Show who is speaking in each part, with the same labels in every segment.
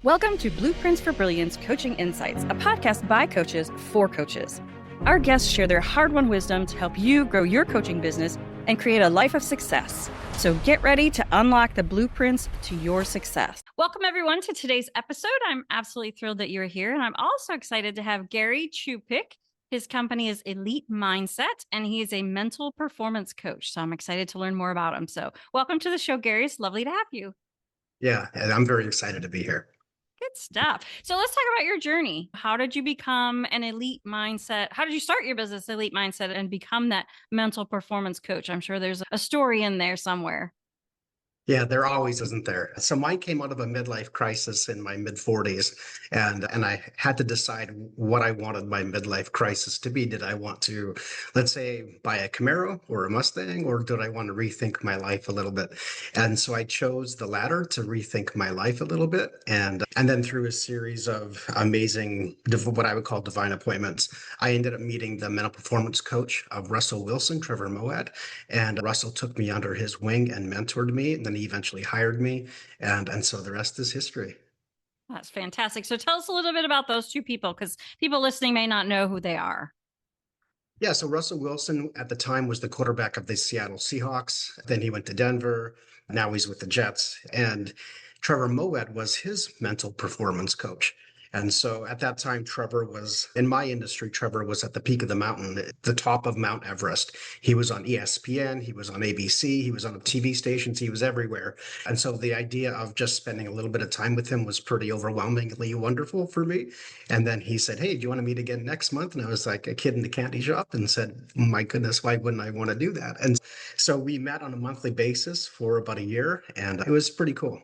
Speaker 1: Welcome to Blueprints for Brilliance Coaching Insights, a podcast by coaches for coaches. Our guests share their hard-won wisdom to help you grow your coaching business and create a life of success. So get ready to unlock the blueprints to your success. Welcome, everyone, to today's episode. I'm absolutely thrilled that you're here, and I'm also excited to have Gary Chupik. His company is Elite Mindset, and he is a mental performance coach. So I'm excited to learn more about him. So welcome to the show, Gary. It's lovely to have you.
Speaker 2: Yeah, and I'm very excited to be here.
Speaker 1: Good stuff. So let's talk about your journey. How did you become an elite mindset? How did you start your business, Elite Mindset, and become that mental performance coach? I'm sure there's a story in there somewhere.
Speaker 2: Yeah, there always isn't there. So mine came out of a midlife crisis in my mid 40s, and I had to decide what I wanted my midlife crisis to be. Did I want to, let's say, buy a Camaro or a Mustang, or did I want to rethink my life a little bit? And so I chose the latter, to rethink my life a little bit, and then through a series of amazing, what I would call divine appointments, I ended up meeting the mental performance coach of Russell Willson, Trevor Moawad, and Russell took me under his wing and mentored me. And then he eventually hired me, and so the rest is history.
Speaker 1: That's fantastic. So tell us a little bit about those two people, because people listening may not know who they are.
Speaker 2: Yeah, so Russell Willson at the time was the quarterback of the Seattle Seahawks. Then he went to Denver. Now he's with the Jets. And Trevor Moawad was his mental performance coach. And so at that time, Trevor was, in my industry, Trevor was at the peak of the mountain, the top of Mount Everest. He was on ESPN, he was on ABC, he was on TV stations, he was everywhere. And so the idea of just spending a little bit of time with him was pretty overwhelmingly wonderful for me. And then he said, "Hey, do you want to meet again next month?" And I was like a kid in the candy shop and said, "My goodness, why wouldn't I want to do that?" And so we met on a monthly basis for about a year, and it was pretty cool.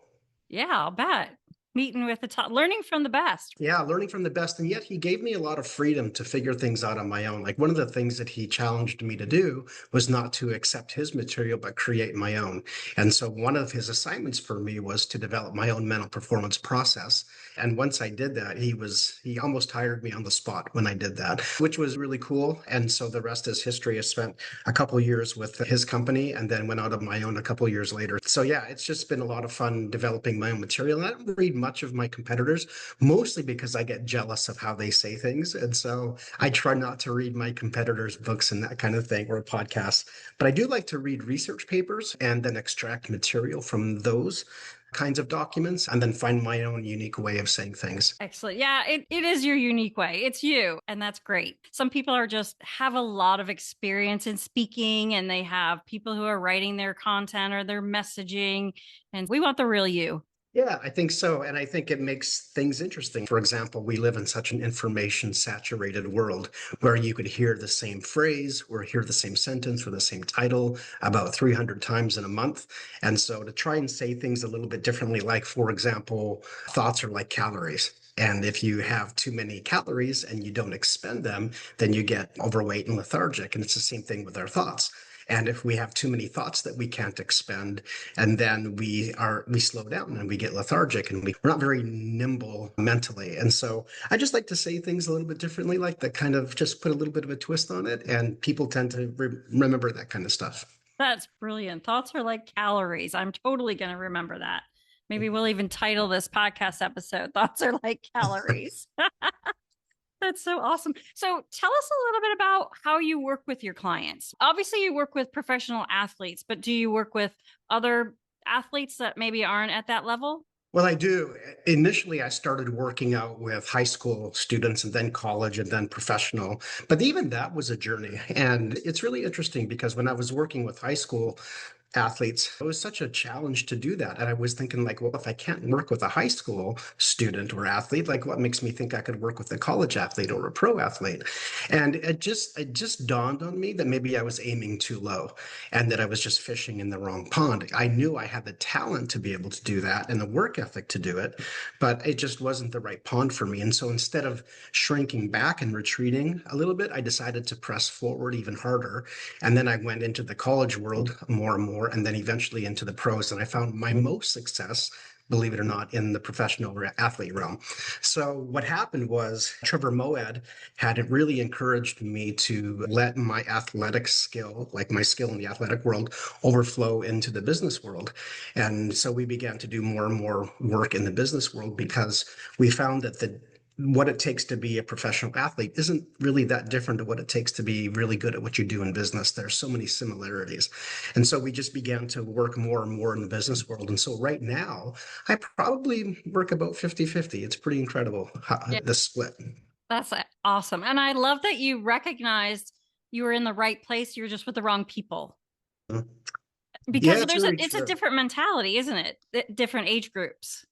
Speaker 1: Yeah, I'll bet. Meeting with the top, learning from the best.
Speaker 2: Yeah, learning from the best. And yet he gave me a lot of freedom to figure things out on my own. Like, one of the things that he challenged me to do was not to accept his material, but create my own. And so one of his assignments for me was to develop my own mental performance process. And once I did that, he almost hired me on the spot when I did that, which was really cool. And so the rest is history. I spent a couple of years with his company and then went out on my own a couple of years later. So yeah, it's just been a lot of fun developing my own material. And I don't read much of my competitors, mostly because I get jealous of how they say things. And so I try not to read my competitors' books and that kind of thing, or podcasts. But I do like to read research papers and then extract material from those kinds of documents and then find my own unique way of saying things.
Speaker 1: Excellent. Yeah, it is your unique way. It's you. And that's great. Some people are just have a lot of experience in speaking, and they have people who are writing their content or their messaging. And we want the real you.
Speaker 2: Yeah, I think so. And I think it makes things interesting. For example, we live in such an information saturated world where you could hear the same phrase or hear the same sentence or the same title about 300 times in a month. And so to try and say things a little bit differently, like, for example, thoughts are like calories. And if you have too many calories and you don't expend them, then you get overweight and lethargic. And it's the same thing with our thoughts. And if we have too many thoughts that we can't expend, and then we slow down and we get lethargic and we're not very nimble mentally. And so I just like to say things a little bit differently, like that, kind of just put a little bit of a twist on it. And people tend to remember that kind of stuff.
Speaker 1: That's brilliant. Thoughts are like calories. I'm totally going to remember that. Maybe we'll even title this podcast episode, Thoughts Are Like Calories. That's so awesome. So tell us a little bit about how you work with your clients. Obviously, you work with professional athletes, but do you work with other athletes that maybe aren't at that level?
Speaker 2: Well, I do. Initially, I started working out with high school students and then college and then professional. But even that was a journey. And it's really interesting because when I was working with high school athletes, it was such a challenge to do that. And I was thinking, like, well, if I can't work with a high school student or athlete, like, what makes me think I could work with a college athlete or a pro athlete? And it just dawned on me that maybe I was aiming too low and that I was just fishing in the wrong pond. I knew I had the talent to be able to do that and the work ethic to do it, but it just wasn't the right pond for me. And so instead of shrinking back and retreating a little bit, I decided to press forward even harder. And then I went into the college world more and more, and then eventually into the pros. And I found my most success believe it or not, in the professional athlete realm. So what happened was Trevor Moawad had really encouraged me to let my athletic skill, like my skill in the athletic world, overflow into the business world. And so we began to do more and more work in the business world because we found that what it takes to be a professional athlete isn't really that different to what it takes to be really good at what you do in business. There's so many similarities. And so we just began to work more and more in the business world. And so right now, I probably work about 50-50. It's pretty incredible,
Speaker 1: Yeah.
Speaker 2: the split.
Speaker 1: That's awesome. And I love that you recognized you were in the right place. You were just with the wrong people.
Speaker 2: Yeah,
Speaker 1: Because
Speaker 2: it's very
Speaker 1: it's a
Speaker 2: true.
Speaker 1: different mentality, isn't it? Different age groups.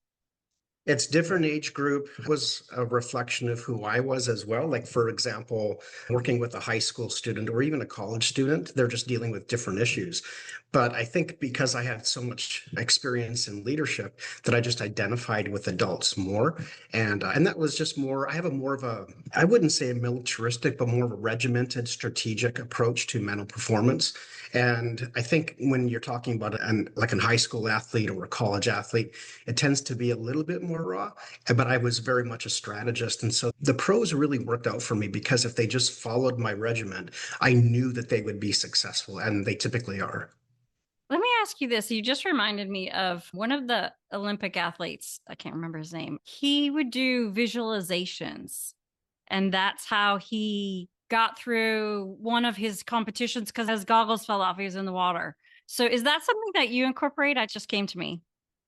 Speaker 2: It's different age group was a reflection of who I was as well. Like, for example, working with a high school student or even a college student, they're just dealing with different issues. But I think because I had so much experience in leadership that I just identified with adults more. And that was just more, I have a more of a, I wouldn't say a militaristic, but more of a regimented strategic approach to mental performance. And I think when you're talking about like a high school athlete or a college athlete, it tends to be a little bit more raw, but I was very much a strategist. And so the pros really worked out for me because if they just followed my regiment, I knew that they would be successful, and they typically are.
Speaker 1: Let me ask you this. You just reminded me of one of the Olympic athletes. I can't remember his name. He would do visualizations, and that's how he got through one of his competitions because his goggles fell off. He was in the water. So is that something that you incorporate? That just came to me.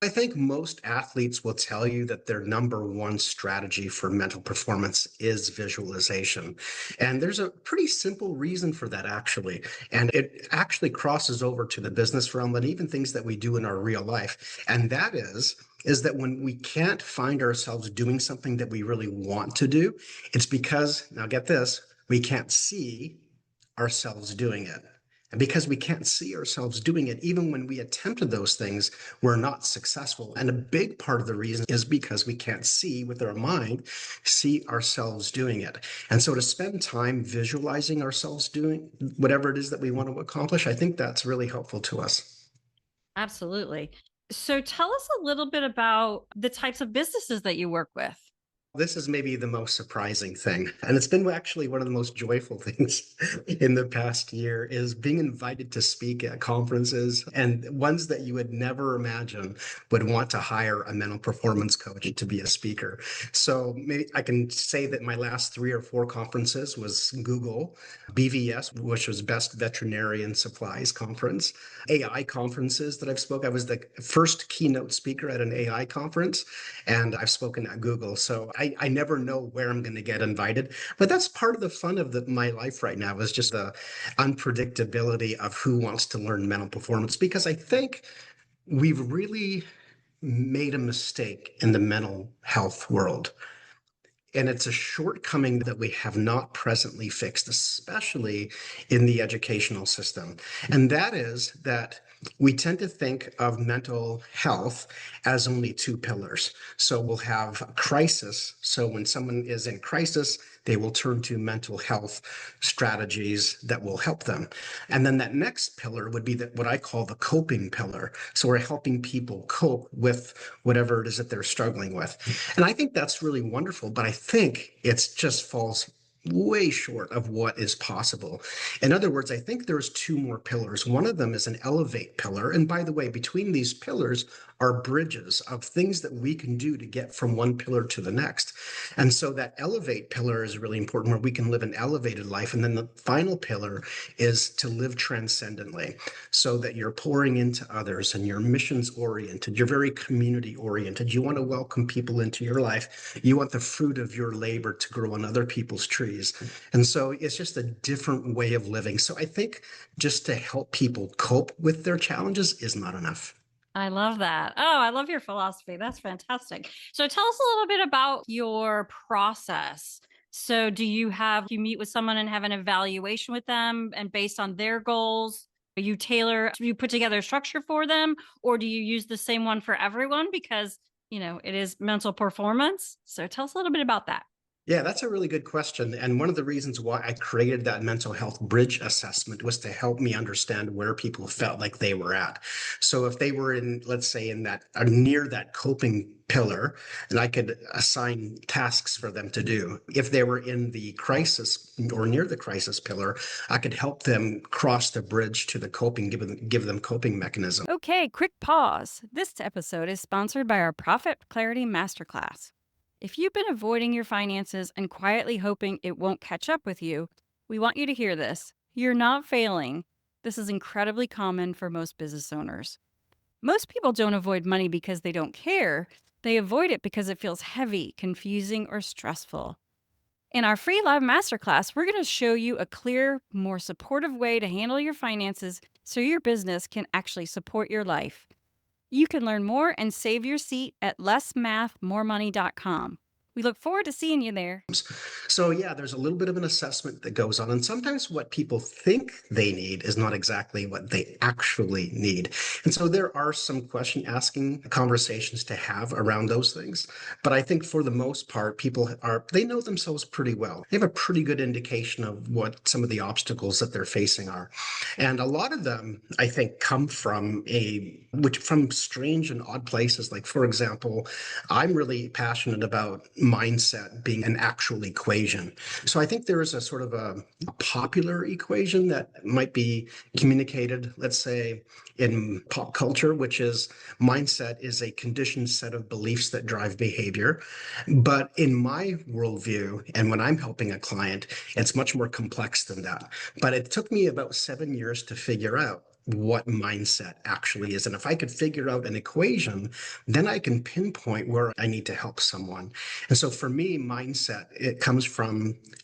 Speaker 2: I think most athletes will tell you that their number one strategy for mental performance is visualization. And there's a pretty simple reason for that, actually. And it actually crosses over to the business realm and even things that we do in our real life. And that is that when we can't find ourselves doing something that we really want to do, it's because, now get this, we can't see ourselves doing it. And because we can't see ourselves doing it, even when we attempted those things, we're not successful. And a big part of the reason is because we can't see with our mind, see ourselves doing it. And so to spend time visualizing ourselves doing whatever it is that we want to accomplish, I think that's really helpful to us.
Speaker 1: Absolutely. So tell us a little bit about the types of businesses that you work with.
Speaker 2: This is maybe the most surprising thing, and it's been actually one of the most joyful things in the past year is being invited to speak at conferences and ones that you would never imagine would want to hire a mental performance coach to be a speaker. So maybe I can say that my last 3 or 4 conferences was Google, BVS, which was Best Veterinarian Supplies Conference, AI conferences that I've spoke. I was the first keynote speaker at an AI conference, and I've spoken at Google. So I never know where I'm going to get invited, but that's part of the fun of my life right now is just the unpredictability of who wants to learn mental performance, because I think we've really made a mistake in the mental health world. And it's a shortcoming that we have not presently fixed, especially in the educational system. And that is that we tend to think of mental health as only 2 pillars. So we'll have a crisis. So when someone is in crisis, they will turn to mental health strategies that will help them. And then that next pillar would be what I call the coping pillar. So we're helping people cope with whatever it is that they're struggling with. And I think that's really wonderful, but I think it just falls way short of what is possible. In other words, I think there's 2 more pillars. One of them is an elevate pillar. And by the way, between these pillars are bridges of things that we can do to get from one pillar to the next. And so that elevate pillar is really important, where we can live an elevated life. And then the final pillar is to live transcendently, so that you're pouring into others and you're missions oriented. You're very community oriented. You want to welcome people into your life. You want the fruit of your labor to grow on other people's trees. And so it's just a different way of living. So I think just to help people cope with their challenges is not enough.
Speaker 1: I love that. Oh, I love your philosophy. That's fantastic. So tell us a little bit about your process. So do you meet with someone and have an evaluation with them, and based on their goals, you put together a structure for them, or do you use the same one for everyone? Because, it is mental performance. So tell us a little bit about that.
Speaker 2: Yeah, that's a really good question. And one of the reasons why I created that mental health bridge assessment was to help me understand where people felt like they were at. So if they were in, let's say, in that near that coping pillar, and I could assign tasks for them to do. If they were in the crisis or near the crisis pillar, I could help them cross the bridge to the coping, give them coping mechanisms.
Speaker 1: Okay, quick pause. This episode is sponsored by our Profit Clarity Masterclass. If you've been avoiding your finances and quietly hoping it won't catch up with you, we want you to hear this. You're not failing. This is incredibly common for most business owners. Most people don't avoid money because they don't care. They avoid it because it feels heavy, confusing, or stressful. In our free live masterclass, we're going to show you a clear, more supportive way to handle your finances so your business can actually support your life. You can learn more and save your seat at lessmathmoremoney.com. We look forward to seeing you there.
Speaker 2: So yeah, there's a little bit of an assessment that goes on. And sometimes what people think they need is not exactly what they actually need. And so there are some question asking conversations to have around those things. But I think for the most part, they know themselves pretty well. They have a pretty good indication of what some of the obstacles that they're facing are. And a lot of them, I think, come from from strange and odd places. Like, for example, I'm really passionate about mindset being an actual equation. So I think there is a sort of a popular equation that might be communicated, let's say, in pop culture, which is mindset is a conditioned set of beliefs that drive behavior. But in my worldview, and when I'm helping a client, it's much more complex than that. But it took me about 7 years to figure out what mindset actually is. And if I could figure out an equation, then I can pinpoint where I need to help someone. And so for me, mindset, it comes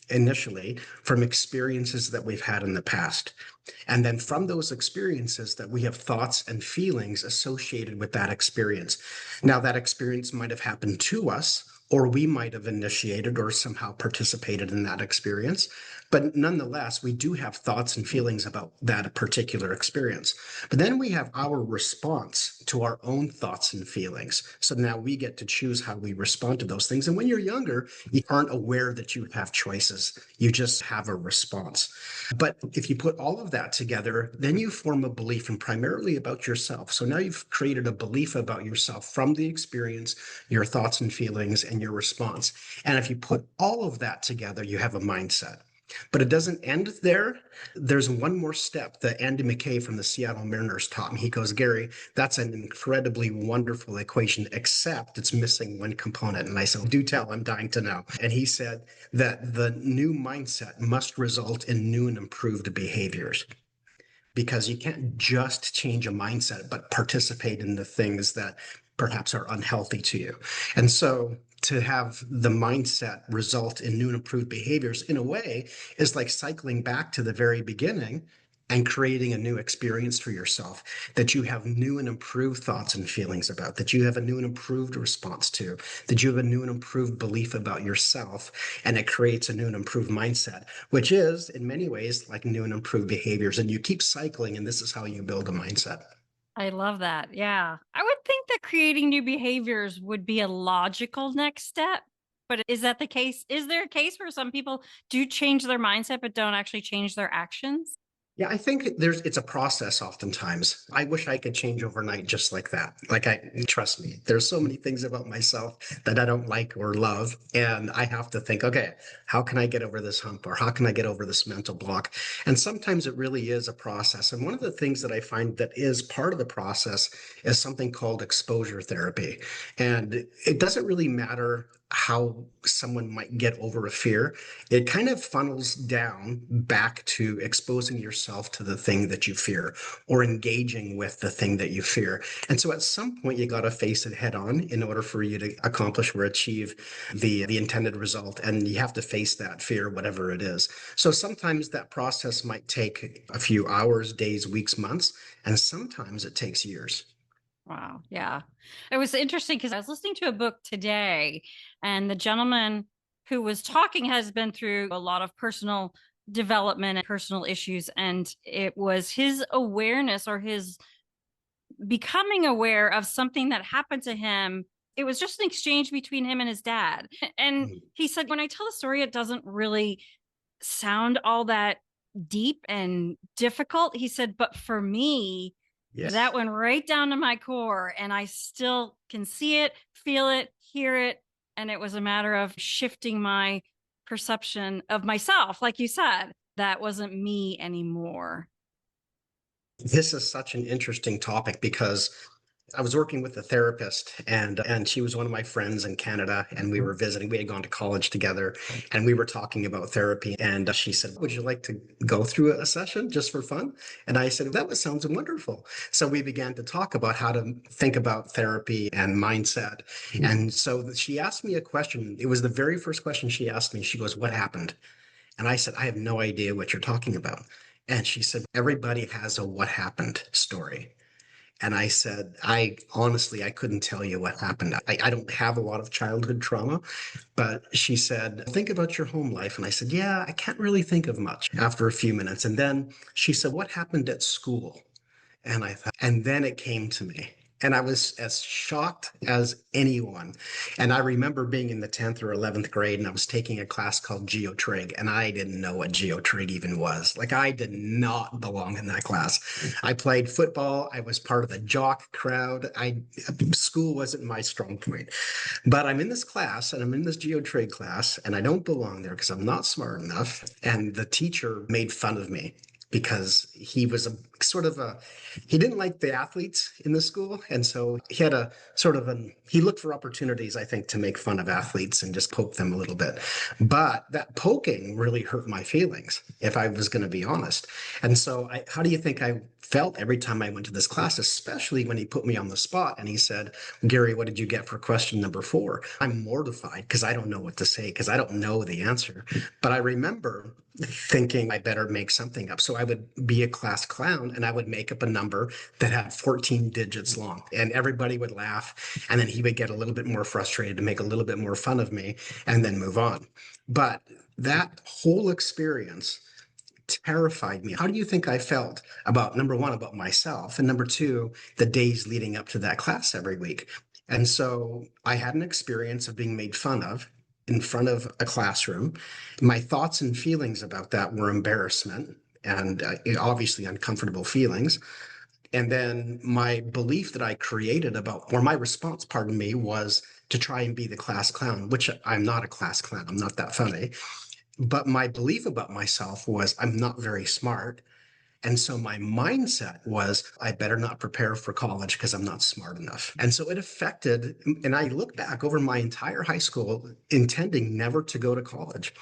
Speaker 2: initially from experiences that we've had in the past. And then from those experiences that we have thoughts and feelings associated with that experience. Now, that experience might have happened to us, or we might have initiated or somehow participated in that experience. But nonetheless, we do have thoughts and feelings about that particular experience. But then we have our response to our own thoughts and feelings. So now we get to choose how we respond to those things. And when you're younger, you aren't aware that you have choices. You just have a response. But if you put all of that together, then you form a belief and primarily about yourself. So now you've created a belief about yourself from the experience, your thoughts and feelings, and your response. And if you put all of that together, you have a mindset. But it doesn't end there. There's one more step that Andy McKay from the Seattle Mariners taught me. He goes, Gary, that's an incredibly wonderful equation, except it's missing one component. And I said, do tell, I'm dying to know. And he said that the new mindset must result in new and improved behaviors, because you can't just change a mindset, but participate in the things that perhaps are unhealthy to you. And so to have the mindset result in new and improved behaviors, in a way, is like cycling back to the very beginning and creating a new experience for yourself that you have new and improved thoughts and feelings about, that you have a new and improved response to, that you have a new and improved belief about yourself. And it creates a new and improved mindset, which is in many ways like new and improved behaviors. And you keep cycling, and this is how you build a mindset.
Speaker 1: I love that. Yeah. I would think that creating new behaviors would be a logical next step. But is that the case? Is there a case where some people do change their mindset but don't actually change their actions?
Speaker 2: Yeah, I think it's a process oftentimes. I wish I could change overnight just like that. Trust me, there's so many things about myself that I don't like or love. And I have to think, okay, how can I get over this hump, or how can I get over this mental block? And sometimes it really is a process. And one of the things that I find that is part of the process is something called exposure therapy. And it doesn't really matter how someone might get over a fear. It kind of funnels down back to exposing yourself to the thing that you fear, or engaging with the thing that you fear. And so at some point, you got to face it head on in order for you to accomplish or achieve the intended result. And you have to face that fear, whatever it is. So sometimes that process might take a few hours, days, weeks, months, and sometimes it takes years.
Speaker 1: Wow. Yeah. It was interesting because I was listening to a book today, and the gentleman who was talking has been through a lot of personal development and personal issues. And it was his awareness, or his becoming aware of something that happened to him It was just an exchange between him and his dad. And
Speaker 2: Mm.
Speaker 1: he said, when I tell the story, it doesn't really sound all that deep and difficult. He said, but for me, that
Speaker 2: Yes.
Speaker 1: went right down to my core, and I still can see it, feel it, hear it. And it was a matter of shifting my perception of myself. Like you said, that wasn't me anymore.
Speaker 2: This is such an interesting topic because I was working with a therapist and she was one of my friends in Canada and we were visiting. We had gone to college together and we were talking about therapy and she said, "Would you like to go through a session just for fun?" And I said, "That sounds wonderful." So we began to talk about how to think about therapy and mindset. And so she asked me a question. It was the very first question she asked me. She goes, "What happened?" And I said, "I have no idea what you're talking about." And she said, "Everybody has a what happened story." And I said, "I honestly, I couldn't tell you what happened. I don't have a lot of childhood trauma." But she said, "Think about your home life." And I said, "Yeah, I can't really think of much," after a few minutes. And then she said, "What happened at school?" And I thought, and then it came to me. And I was as shocked as anyone. And I remember being in the 10th or 11th grade and I was taking a class called Geotrig, and I didn't know what Geotrig even was. Like, I did not belong in that class. I played football. I was part of the jock crowd. School wasn't my strong point. But I'm in this class and I'm in this Geotrig class and I don't belong there because I'm not smart enough. And the teacher made fun of me because he was a sort of a he didn't like the athletes in the school, and so he had a sort of an he looked for opportunities, I think, to make fun of athletes and just poke them a little bit. But that poking really hurt my feelings, if I was going to be honest. And so how do you think I felt every time I went to this class, especially when he put me on the spot and he said, "Gary, what did you get for question number 4?" I'm mortified because I don't know what to say because I don't know the answer. But I remember thinking I better make something up. So I would be a class clown and I would make up a number that had 14 digits long, and everybody would laugh. And then he would get a little bit more frustrated to make a little bit more fun of me and then move on. But that whole experience terrified me. How do you think I felt about, number one, about myself, and number two, the days leading up to that class every week? And so I had an experience of being made fun of in front of a classroom. My thoughts and feelings about that were embarrassment and obviously uncomfortable feelings. And then my belief that I created about, or my response, pardon me, was to try and be the class clown, which I'm not a class clown. I'm not that funny. But my belief about myself was I'm not very smart. And so my mindset was, I better not prepare for college because I'm not smart enough. And so it affected, and I look back over my entire high school intending never to go to college.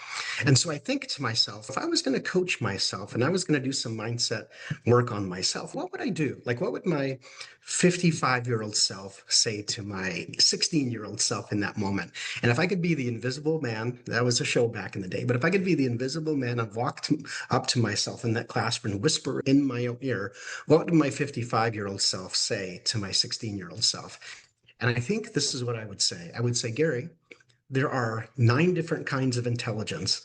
Speaker 2: And so I think to myself, if I was going to coach myself and I was going to do some mindset work on myself, what would I do? Like, what would my 55-year-old self say to my 16-year-old self in that moment? And if I could be the invisible man, that was a show back in the day, but if I could be the invisible man and walk up to myself in that classroom and whisper in my ear, what would my 55-year-old self say to my 16-year-old self? And I think this is what I would say. I would say, "Gary, there are 9 different kinds of intelligence,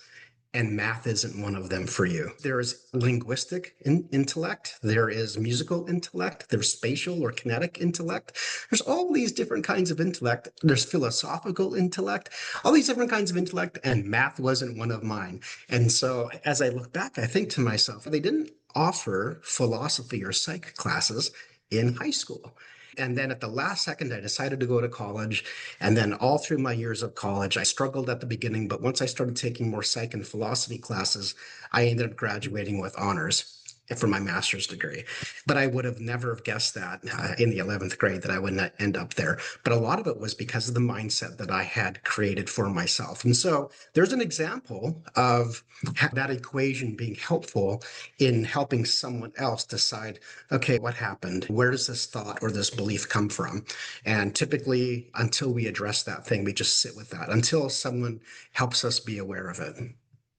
Speaker 2: and math isn't one of them for you. There is linguistic intellect, there is musical intellect, there's spatial or kinetic intellect. There's all these different kinds of intellect. There's philosophical intellect, all these different kinds of intellect, and math wasn't one of mine." And so as I look back, I think to myself, they didn't offer philosophy or psych classes in high school. And then at the last second, I decided to go to college. And then all through my years of college, I struggled at the beginning. But once I started taking more psych and philosophy classes, I ended up graduating with honors for my master's degree. But I would have never guessed that in the 11th grade that I would not end up there. But a lot of it was because of the mindset that I had created for myself. And so there's an example of that equation being helpful in helping someone else decide, okay, what happened? Where does this thought or this belief come from? And typically, until we address that thing, we just sit with that until someone helps us be aware of it.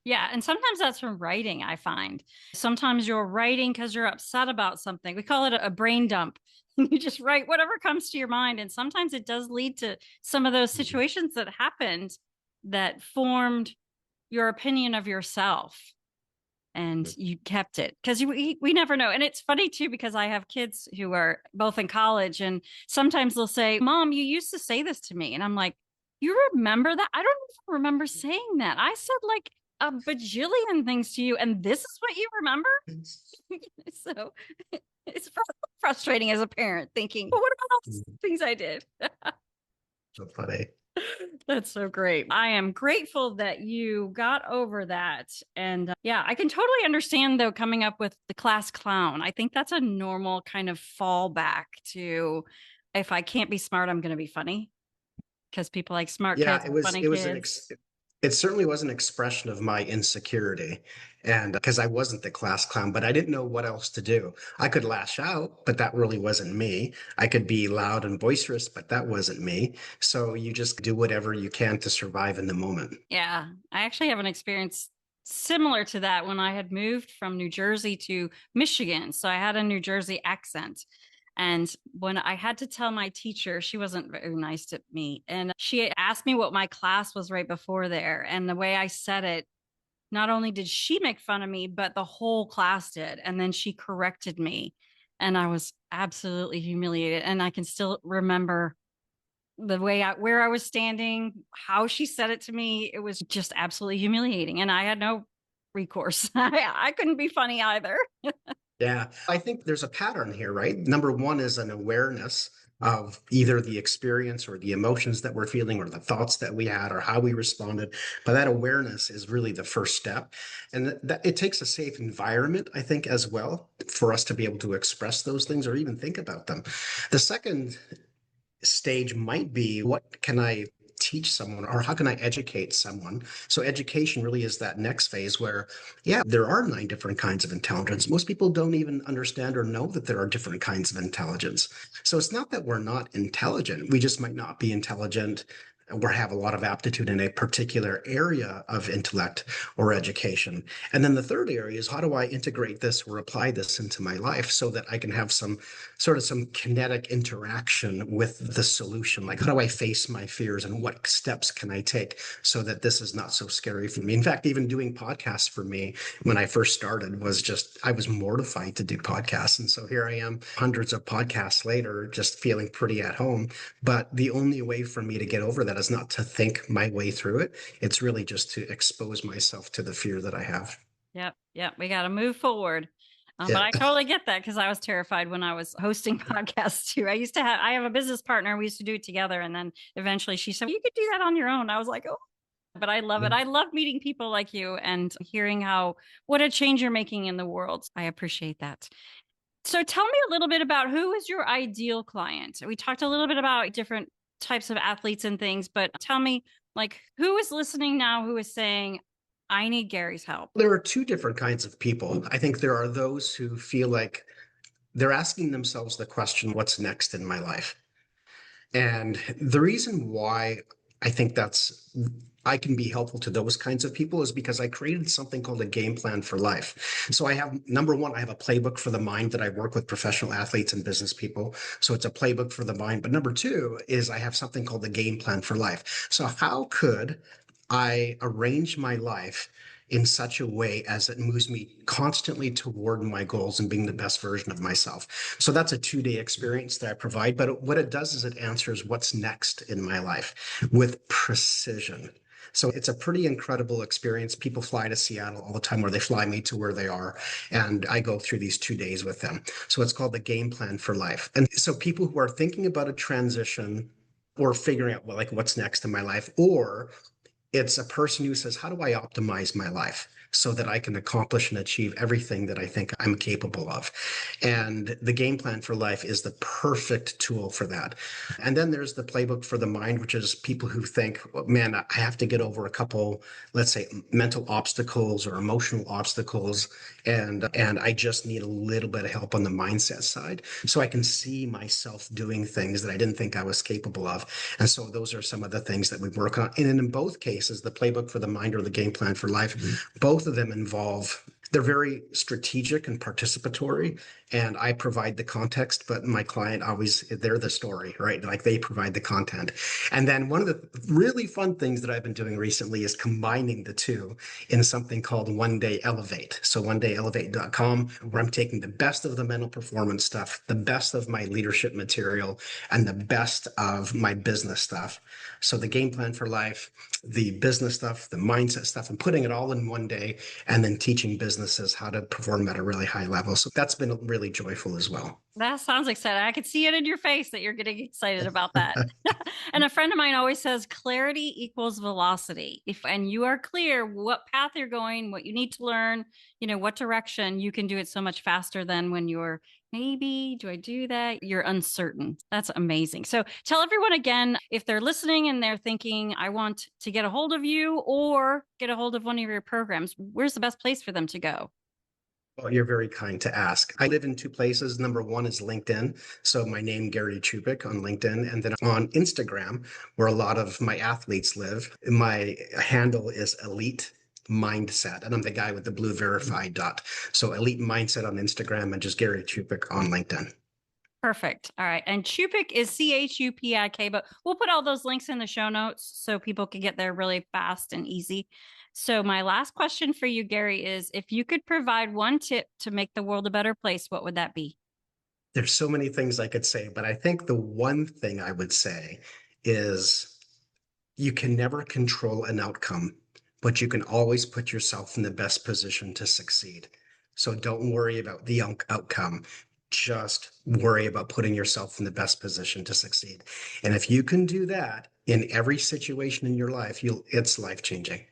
Speaker 1: Yeah. And sometimes that's from writing, I find. Sometimes you're writing because you're upset about something. We call it a brain dump. You just write whatever comes to your mind. And sometimes it does lead to some of those situations that happened that formed your opinion of yourself. and you kept it because we never know. And it's funny too, because I have kids who are both in college, and sometimes they'll say, Mom, you used to say this to me. And I'm like, you remember that? I don't even remember saying that. I said like a bajillion things to you, and this is what you remember? So it's frustrating as a parent thinking, well, what about all these things I did?
Speaker 2: So funny.
Speaker 1: That's so great. I am grateful that you got over that. And yeah, I can totally understand though, coming up with the class clown. I think that's a normal kind of fallback to, if I can't be smart, I'm going to be funny, because people like smart
Speaker 2: Yeah,
Speaker 1: kids, funny kids.
Speaker 2: it certainly was an expression of my insecurity. And because I wasn't the class clown, but I didn't know what else to do. I could lash out, but that really wasn't me. I could be loud and boisterous, but that wasn't me. So you just do whatever you can to survive in the moment.
Speaker 1: Yeah, I actually have an experience similar to that when I had moved from New Jersey to Michigan. So I had a New Jersey accent. And when I had to tell my teacher, she wasn't very nice to me. And she asked me what my class was right before there. And the way I said it, not only did she make fun of me, but the whole class did. And then she corrected me. And I was absolutely humiliated. And I can still remember the way where I was standing, how she said it to me. It was just absolutely humiliating. And I had no recourse. I couldn't be funny either.
Speaker 2: Yeah, I think there's a pattern here, right? Number one is an awareness of either the experience or the emotions that we're feeling or the thoughts that we had or how we responded. But that awareness is really the first step. And that it takes a safe environment, I think, as well, for us to be able to express those things or even think about them. The second stage might be, what can I teach someone, or how can I educate someone? So education really is that next phase where, yeah, there are 9 different kinds of intelligence. Most people don't even understand or know that there are different kinds of intelligence. So it's not that we're not intelligent. We just might not be intelligent or have a lot of aptitude in a particular area of intellect or education. And then the third area is, how do I integrate this or apply this into my life so that I can have some kinetic interaction with the solution? Like, how do I face my fears and what steps can I take so that this is not so scary for me? In fact, even doing podcasts for me when I first started was just, I was mortified to do podcasts. And so here I am, hundreds of podcasts later, just feeling pretty at home. But the only way for me to get over that is not to think my way through it. It's really just to expose myself to the fear that I have.
Speaker 1: Yep. We got to move forward.
Speaker 2: Yeah.
Speaker 1: But I totally get that, because I was terrified when I was hosting podcasts too. I have a business partner. We used to do it together. And then eventually she said, you could do that on your own. I was like, oh, but I love it. I love meeting people like you and hearing what a change you're making in the world. I appreciate that. So tell me a little bit about, who is your ideal client? We talked a little bit about different types of athletes and things, but tell me, like, who is listening now who is saying, I need Gary's help?
Speaker 2: There are 2 different kinds of people. I think there are those who feel like they're asking themselves the question, what's next in my life? And the reason why I think I can be helpful to those kinds of people is because I created something called a game plan for life. So I have, number one, I have a playbook for the mind that I work with professional athletes and business people. So it's a playbook for the mind. But number 2 is I have something called the game plan for life. So how could I arrange my life in such a way as it moves me constantly toward my goals and being the best version of myself? So that's a 2-day experience that I provide. But what it does is it answers what's next in my life with precision. So it's a pretty incredible experience. People fly to Seattle all the time, or they fly me to where they are. And I go through these 2 days with them. So it's called the game plan for life. And so people who are thinking about a transition or figuring out, well, like, what's next in my life, or it's a person who says, how do I optimize my life so that I can accomplish and achieve everything that I think I'm capable of? And the game plan for life is the perfect tool for that. And then there's the playbook for the mind, which is people who think, well, man, I have to get over a couple, let's say, mental obstacles or emotional obstacles. And I just need a little bit of help on the mindset side so I can see myself doing things that I didn't think I was capable of. And so those are some of the things that we work on. And in both cases, the playbook for the mind or the game plan for life, both of them involve They're very strategic and participatory, and I provide the context, but my client always, they're the story, right? Like they provide the content. And then one of the really fun things that I've been doing recently is combining the two in something called One Day Elevate. So onedayelevate.com, where I'm taking the best of the mental performance stuff, the best of my leadership material, and the best of my business stuff. So the game plan for life, the business stuff, the mindset stuff, and putting it all in one day, and then teaching businesses how to perform at a really high level. So that's been really joyful as well.
Speaker 1: That sounds exciting. I could see it in your face that you're getting excited about that. And a friend of mine always says clarity equals velocity. And you are clear what path you're going, what you need to learn, what direction, you can do it so much faster than when you're maybe, do I do that? You're uncertain. That's amazing. So tell everyone again, if they're listening and they're thinking, I want to get a hold of you or get a hold of one of your programs, where's the best place for them to go?
Speaker 2: Well, you're very kind to ask. I live in two places. Number one is LinkedIn. So my name, Gary Chupik, on LinkedIn. And then on Instagram, where a lot of my athletes live, my handle is Elite Mindset. And I'm the guy with the blue verified dot. So Elite Mindset on Instagram and just Gary Chupik on LinkedIn.
Speaker 1: Perfect. All right. And Chupik is Chupik, but we'll put all those links in the show notes so people can get there really fast and easy. So my last question for you, Gary, is if you could provide one tip to make the world a better place, what would that be?
Speaker 2: There's so many things I could say, but I think the one thing I would say is you can never control an outcome, but you can always put yourself in the best position to succeed. So don't worry about the outcome. Just worry about putting yourself in the best position to succeed. And if you can do that in every situation in your life, it's life-changing.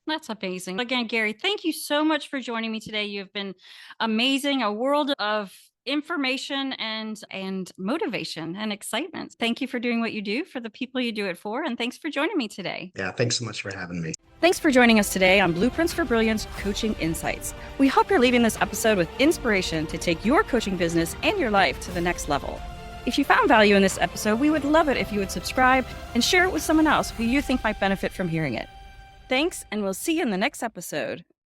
Speaker 1: That's amazing. Again, Gary, thank you so much for joining me today. You've been amazing, a world of information and motivation and excitement. Thank you for doing what you do for the people you do it for. And thanks for joining me today.
Speaker 2: Yeah, thanks so much for having me.
Speaker 1: Thanks for joining us today on Blueprints for Brilliance Coaching Insights. We hope you're leaving this episode with inspiration to take your coaching business and your life to the next level. If you found value in this episode, we would love it if you would subscribe and share it with someone else who you think might benefit from hearing it. Thanks, and we'll see you in the next episode.